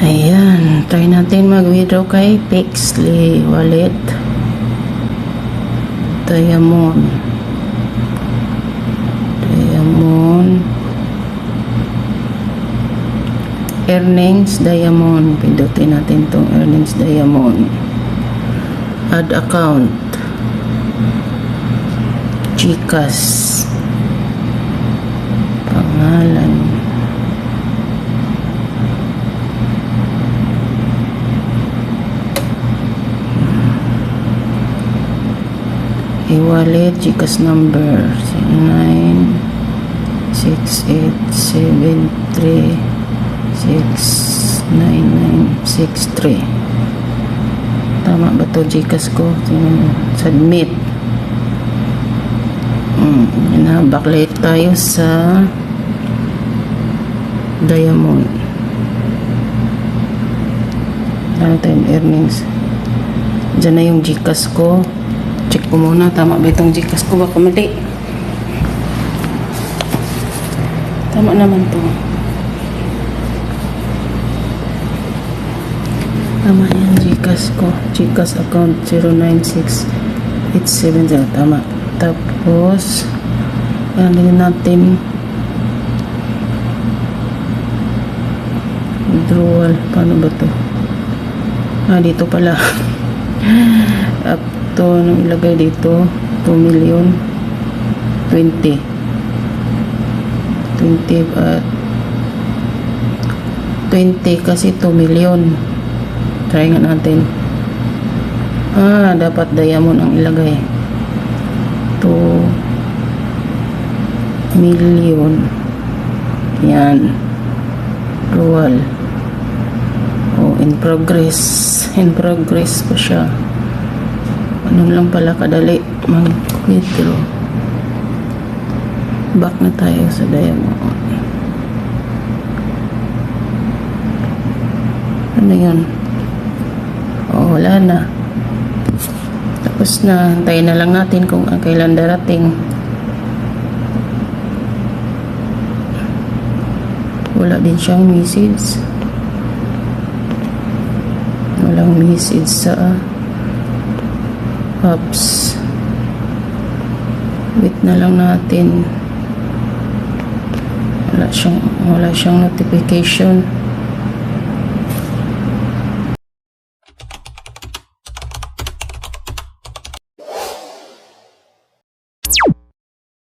Ayan, try natin mag-withdraw kay Pixlr Wallet. Diamond. Earnings Diamond. Pindutin natin tong Earnings Diamond. Add account. GCash. Pangalan. E-wallet, GCash number 096873699963. Tama ba to GCash ko? Submit. Backlight tayo sa Diamond. Ano tayong earnings? Diyan na yung GCash ko. Check ko muna, tama ba itong GCash ko? Baka mali. Tama naman to. Tama yan, GCash ko. GCash account 096870. Tama. Tapos, tingnan natin. Withdrawal. Paano ba to? Dito pala. Up to, anong ilagay dito? 2,020,000. 20 kasi 2 million. Try nga natin. Dapat diamond ang ilagay. 2 million. Yan. Roll. In progress. In progress pa siya. Ano lang pala kadali mag-withdraw. Back na tayo sa diamond. Ano yun? Wala na. Tapos na. Antayin na lang natin kung kailan darating. Wala din siyang message. Walang message sa apps. Wait na lang natin. Wala siyang notification.